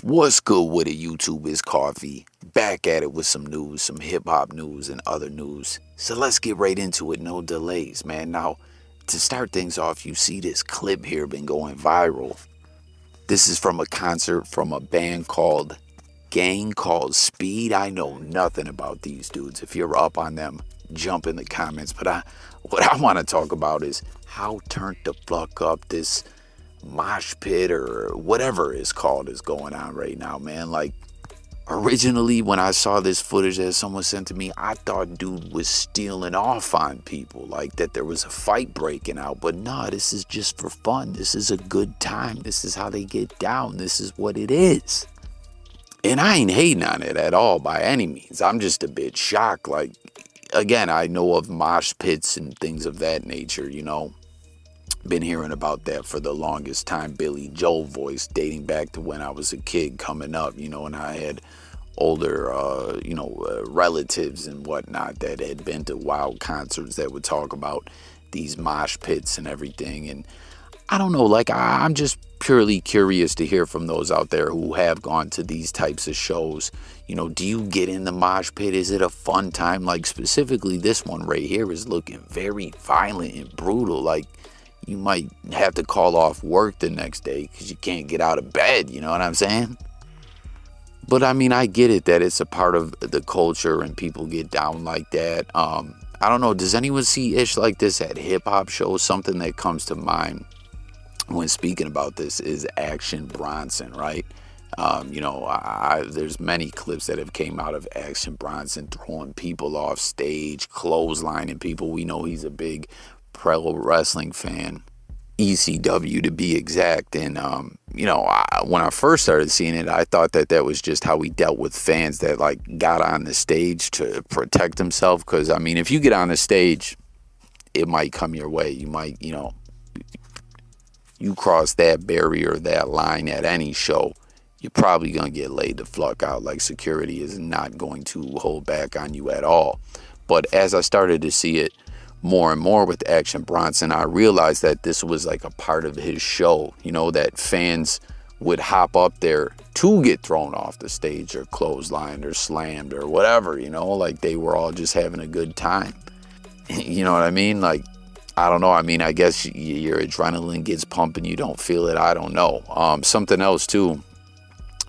What's good with it, YouTube? It's Coffee. Back at it with some news, some hip hop news and other news. So let's get right into it, no delays, man. Now, to start things off, you see this clip here been going viral. This is from a concert from a band called Gang Called Speed. I know nothing about these dudes. If you're up on them, jump in the comments. But what I want to talk about is how turned the fuck up this mosh pit or whatever it's called is going on right now, man. Like, originally when I saw this footage that someone sent to me, I thought dude was stealing off on people, like that there was a fight breaking out. But nah, this is just for fun. This is a good time. This is how they get down. This is what it is. And I ain't hating on it at all by any means. I'm just a bit shocked. Like, again, I know of mosh pits and things of that nature, you know. Been hearing about that for the longest time. Billy Joel voice dating back to when I was a kid coming up, you know, and I had older, relatives and whatnot that had been to wild concerts that would talk about these mosh pits and everything. And I don't know, like, I'm just purely curious to hear from those out there who have gone to these types of shows. You know, do you get in the mosh pit? Is it a fun time? Like, specifically this one right here is looking very violent and brutal. Like, you might have to call off work the next day because you can't get out of bed, you know what I'm saying? But I mean, I get it that it's a part of the culture and people get down like that. I don't know, does anyone see ish like this at hip-hop shows? Something that comes to mind when speaking about this is Action Bronson, right? There's many clips that have came out of Action Bronson throwing people off stage, clotheslining people. We know he's a big pro wrestling fan, ECW to be exact. And when I first started seeing it, I thought that was just how he dealt with fans that like got on the stage to protect himself. Because I mean, if you get on the stage, it might come your way. You might, you cross that barrier, that line at any show, you're probably gonna get laid the fuck out. Like, security is not going to hold back on you at all. But as I started to see it more and more with Action Bronson, I realized that this was like a part of his show, you know, that fans would hop up there to get thrown off the stage or clotheslined or slammed or whatever, you know, like they were all just having a good time. You know what I mean? Like, I don't know. I mean, I guess your adrenaline gets pumping, you don't feel it. I don't know. Something else too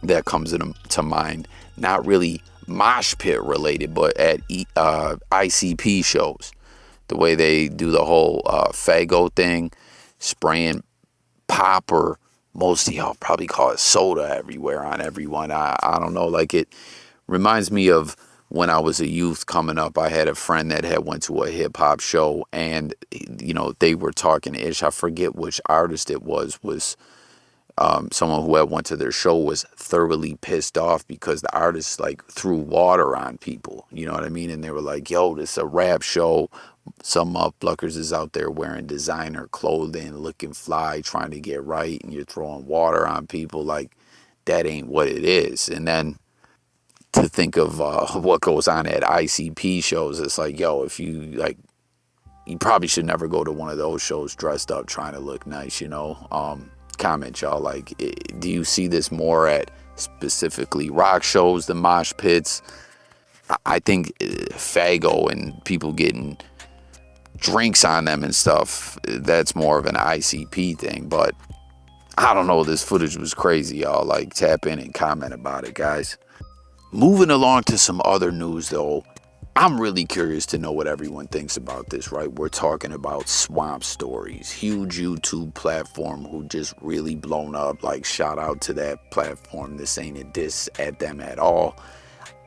that comes to mind, not really mosh pit related, but at ICP shows, the way they do the whole faygo thing, spraying pop, or most of y'all probably call it soda everywhere on everyone. I don't know. Like, it reminds me of when I was a youth coming up. I had a friend that had went to a hip hop show, and they were talking ish. I forget which artist it was someone who had went to their show was thoroughly pissed off because the artist like threw water on people, you know what I mean? And they were like, yo, this is a rap show. Some motherfuckers is out there wearing designer clothing, looking fly, trying to get right, and you're throwing water on people. Like, that ain't what it is. And then to think of what goes on at ICP shows, it's like, yo, if you like, you probably should never go to one of those shows dressed up trying to look nice, you know? Comment, y'all. Like, do you see this more at specifically rock shows, the mosh pits? I think faygo and people getting drinks on them and stuff, that's more of an ICP thing. But I don't know, this footage was crazy, y'all. Like, tap in and comment about it, guys. Moving along to some other news, though, I'm really curious to know what everyone thinks about this, right? We're talking about Swamp Stories, huge YouTube platform who just really blown up. Like, shout out to that platform. This ain't a diss at them at all.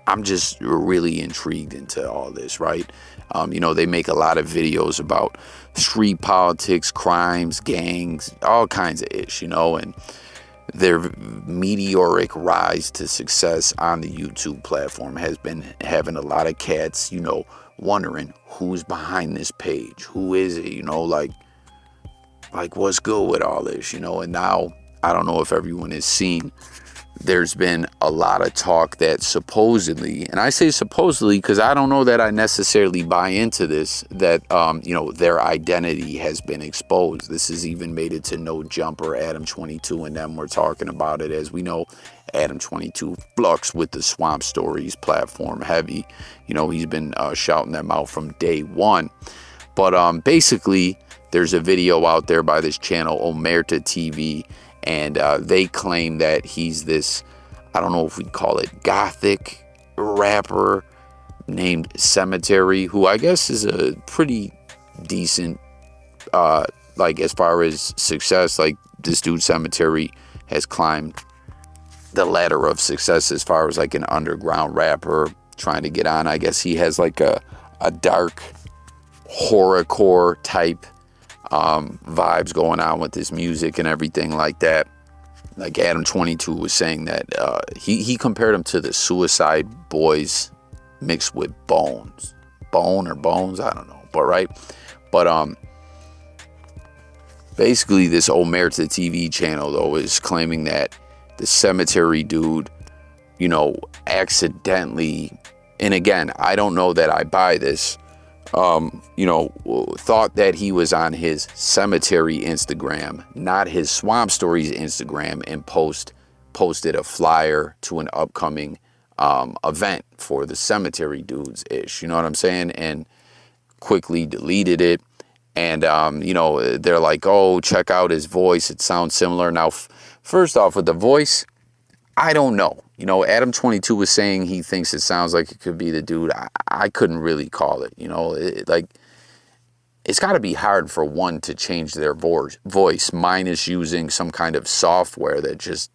I'm just really intrigued into all this, right? They make a lot of videos about street politics, crimes, gangs, all kinds of ish, and their meteoric rise to success on the YouTube platform has been having a lot of cats, wondering who's behind this page. Who is it? Like what's good with all this, And now, I don't know if everyone has seen, there's been a lot of talk that supposedly, and I say supposedly because I don't know that I necessarily buy into this, that, their identity has been exposed. This has even made it to No Jumper, Adam 22, and them were talking about it. As we know, Adam 22 flux with the Swamp Stories platform heavy. You know, he's been shouting them out from day one. But basically, there's a video out there by this channel, Omerta TV, and they claim that he's this, I don't know if we'd call it gothic rapper named Semataryy, who I guess is a pretty decent, like as far as success, like this dude Semataryy has climbed the ladder of success as far as like an underground rapper trying to get on. I guess he has like a dark horrorcore type vibes going on with his music and everything like that. Like Adam 22 was saying that he compared him to the Suicide Boys mixed with Bones. Bone or Bones, I don't know. But basically this Omerta TV channel though is claiming that the Semataryy dude, you know, accidentally, and again, I don't know that I buy this, you know, thought that he was on his Semataryy Instagram, not his Swamp Stories Instagram, and posted a flyer to an upcoming event for the Semataryy dudes ish, you know what I'm saying, and quickly deleted it. And you know, they're like, oh, check out his voice, it sounds similar. Now first off, with the voice, I don't know. You know, Adam 22 was saying he thinks it sounds like it could be the dude. I couldn't really call it. You know, like, it's got to be hard for one to change their voice. Mine is using some kind of software that just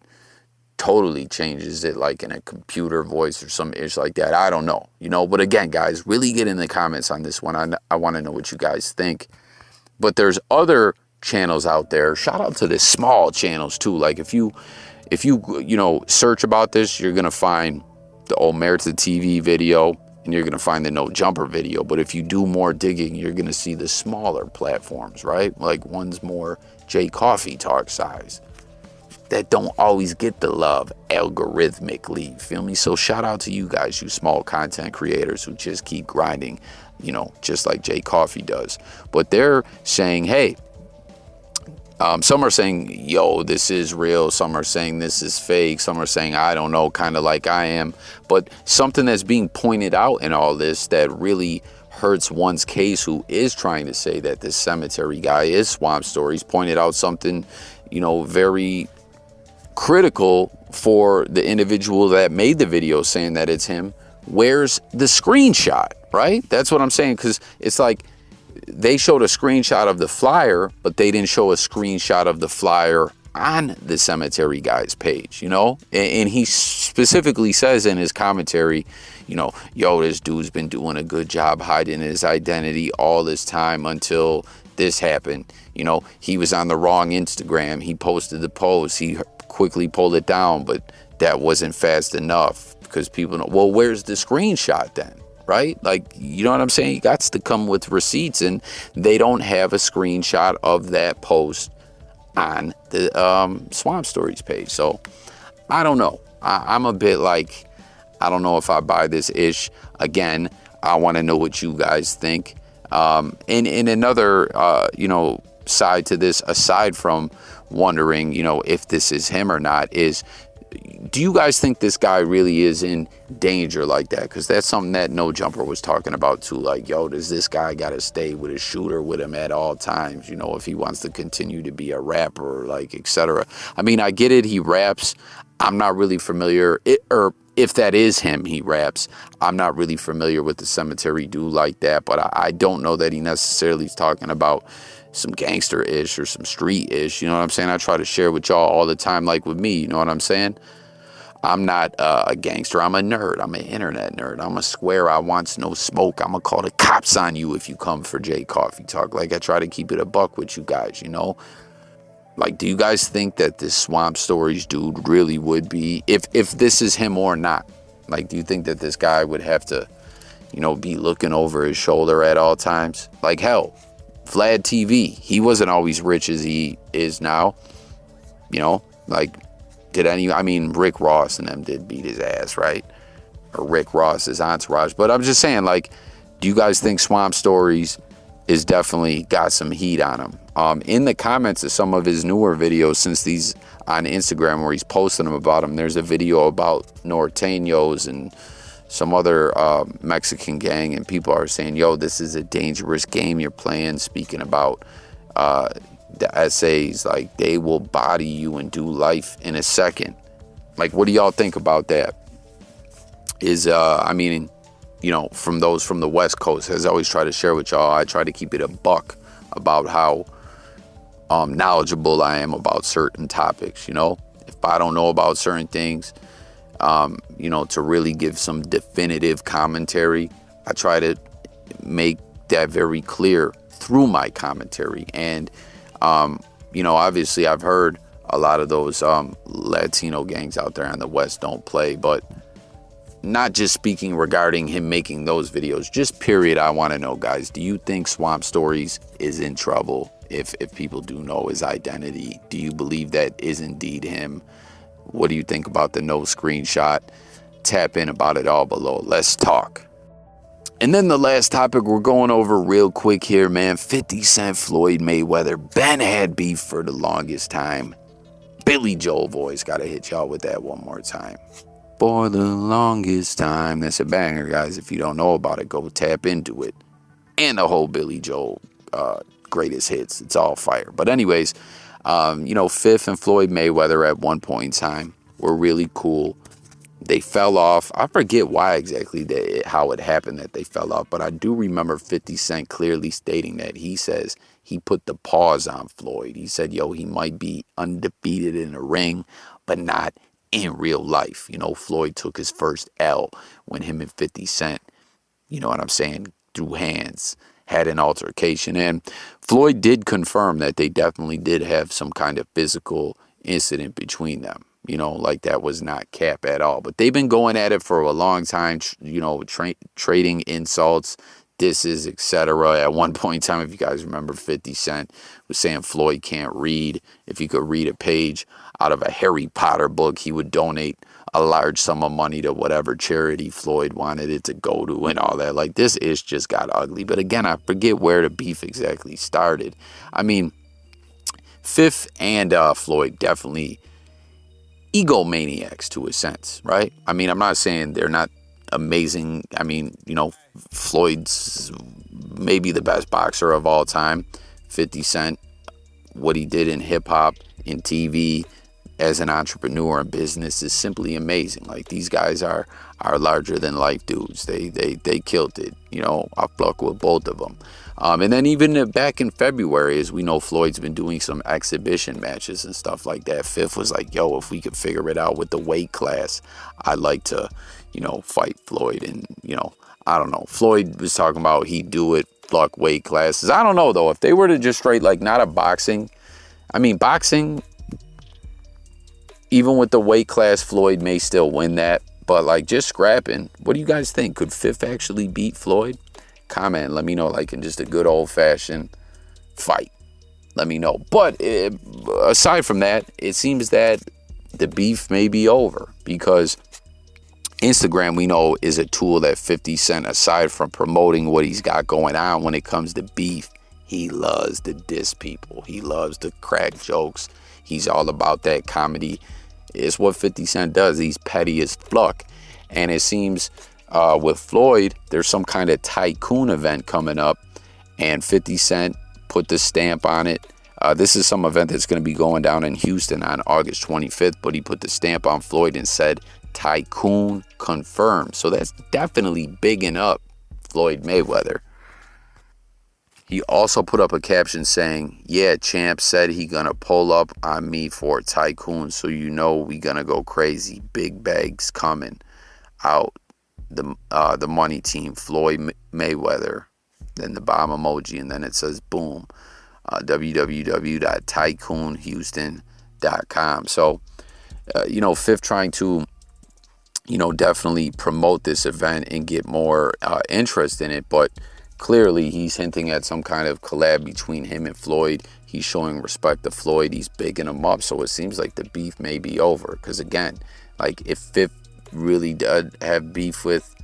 totally changes it, like in a computer voice or some ish like that. I don't know. You know, but again, guys, really get in the comments on this one. I want to know what you guys think. But there's other channels out there. Shout out to the small channels too. Like if you know, search about this, you're gonna find the Omerta TV video and you're gonna find the No Jumper video. But if you do more digging, you're gonna see the smaller platforms, right? Like one's more J Coffee Talk size that don't always get the love algorithmically. Feel me? So shout out to you guys, you small content creators who just keep grinding, you know, just like J Coffee does. But they're saying, hey, some are saying, yo, this is real. Some are saying this is fake. Some are saying, I don't know, kind of like I am. But something that's being pointed out in all this that really hurts one's case who is trying to say that this Semataryy guy is Swamp Stories, pointed out something, you know, very critical for the individual that made the video saying that it's him. Where's the screenshot, right? That's what I'm saying, because it's like, they showed a screenshot of the flyer, but they didn't show a screenshot of the flyer on the Semataryy guy's page, you know? And he specifically says in his commentary, you know, yo, this dude's been doing a good job hiding his identity all this time until this happened. You know, he was on the wrong Instagram. He posted the post. He quickly pulled it down, but that wasn't fast enough because people know, well, where's the screenshot then? Right? Like, you know what I'm saying? You got to come with receipts, and they don't have a screenshot of that post on the Swamp Stories page. So I don't know. I'm a bit like, I don't know if I buy this ish. Again, I want to know what you guys think. In another, you know, side to this, aside from wondering, you know, if this is him or not, is, do you guys think this guy really is in danger like that? Because that's something that No Jumper was talking about too. Like, yo, does this guy got to stay with a shooter with him at all times, you know, if he wants to continue to be a rapper, like, etc. I mean, I get it. He raps. I'm not really familiar, or if that is him, he raps. I'm not really familiar with the Semataryy dude like that, but I don't know that he necessarily is talking about some gangster-ish or some street-ish, you know what I'm saying? I try to share with y'all all the time, like with me, you know what I'm saying? I'm not a gangster, I'm a nerd, I'm an internet nerd, I'm a square, I want no smoke, I'm gonna call the cops on you if you come for J Coffee Talk. Like, I try to keep it a buck with you guys, you know? Like, do you guys think that this Swamp Stories dude really would be, if this is him or not, like, do you think that this guy would have to, you know, be looking over his shoulder at all times? Like, hell, Vlad TV, he wasn't always rich as he is now, you know, like, I mean, Rick Ross and them did beat his ass, right? Or Rick Ross, his entourage. But I'm just saying, like, do you guys think Swamp Stories is definitely got some heat on him? In the comments of some of his newer videos, since these on Instagram where he's posting them about him. There's a video about norteños and some other Mexican gang, and people are saying, yo, this is a dangerous game you're playing, speaking about the essays, like they will body you and do life in a second. Like, what do y'all think about that? Is I mean, you know, from those from the West Coast, as I always try to share with y'all, I try to keep it a buck about how knowledgeable I am about certain topics. You know, if I don't know about certain things, you know, to really give some definitive commentary, I try to make that very clear through my commentary. And you know, obviously I've heard a lot of those Latino gangs out there in the West don't play, but not just speaking regarding him making those videos, just period. I want to know, guys, do you think Swamp Storiez is in trouble if people do know his identity? Do you believe that is indeed him? What do you think about the no screenshot? Tap in about it all below. Let's talk. And then the last topic we're going over real quick here, man. 50 Cent, Floyd Mayweather. Ben had beef for the longest time. Billy Joel voice. Gotta hit y'all with that one more time. For the longest time. That's a banger, guys. If you don't know about it, go tap into it. And the whole Billy Joel greatest hits. It's all fire. But anyways, you know, Fifth and Floyd Mayweather at one point in time were really cool. They fell off. I forget why exactly how it happened that they fell off, but I do remember 50 Cent clearly stating that. He says he put the pause on Floyd. He said, yo, he might be undefeated in the ring, but not in real life. You know, Floyd took his first L when him and 50 Cent, you know what I'm saying, threw hands, had an altercation. And Floyd did confirm that they definitely did have some kind of physical incident between them. You know, like that was not cap at all. But they've been going at it for a long time, you know, trading insults, disses, etc. At one point in time, if you guys remember, 50 Cent was saying Floyd can't read. If he could read a page out of a Harry Potter book, he would donate a large sum of money to whatever charity Floyd wanted it to go to and all that. Like, this ish just got ugly. But again, I forget where the beef exactly started. I mean, Fifth and Floyd definitely egomaniacs to a sense, right? I mean, I'm not saying they're not amazing. I mean, you know, Floyd's maybe the best boxer of all time. 50 Cent, what he did in hip hop, in TV, as an entrepreneur in business is simply amazing. Like, these guys are larger than life dudes. They killed it. You know, I fuck with both of them. And then even back in February, as we know, Floyd's been doing some exhibition matches and stuff like that. Fifth was like, yo, if we could figure it out with the weight class, I'd like to, you know, fight Floyd. And, you know, I don't know. Floyd was talking about he'd do it, fuck weight classes. I don't know, though. If they were to just straight, like, not a boxing. I mean, boxing, even with the weight class, Floyd may still win that. But, like, just scrapping, what do you guys think? Could Fifth actually beat Floyd? Comment, let me know, like, in just a good old-fashioned fight. Let me know. But aside from that, it seems that the beef may be over, because Instagram, we know, is a tool that 50 Cent, aside from promoting what he's got going on when it comes to beef, he loves to diss people. He loves to crack jokes. He's all about that comedy. It's what 50 Cent does. He's petty as fuck. And it seems with Floyd, there's some kind of tycoon event coming up, and 50 Cent put the stamp on it. This is some event that's going to be going down in Houston on August 25th, but he put the stamp on Floyd and said, tycoon confirmed. So that's definitely bigging up Floyd Mayweather. He also put up a caption saying, yeah, champ said he gonna pull up on me for tycoon, so you know we gonna go crazy. Big bags coming out. The money team, Floyd Mayweather, then the bomb emoji, and then it says boom, www.tycoonhouston.com. So, you know, Fifth trying to, you know, definitely promote this event and get more interest in it, but clearly he's hinting at some kind of collab between him and Floyd. He's showing respect to Floyd. He's bigging him up, so it seems like the beef may be over. Because again, like, if Fifth really does have beef with,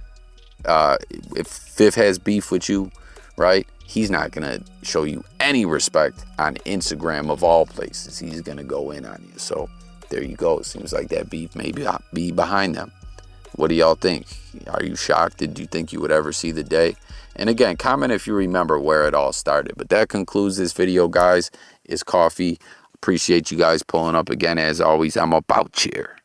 if Fifth has beef with you, right, he's not gonna show you any respect on Instagram of all places. He's gonna go in on you. So there you go. It seems like that beef may be behind them. What do y'all think? Are you shocked? Did you think you would ever see the day? And again, comment if you remember where it all started. But that concludes this video, guys. It's coffee. Appreciate you guys pulling up again. As always, I'm about here.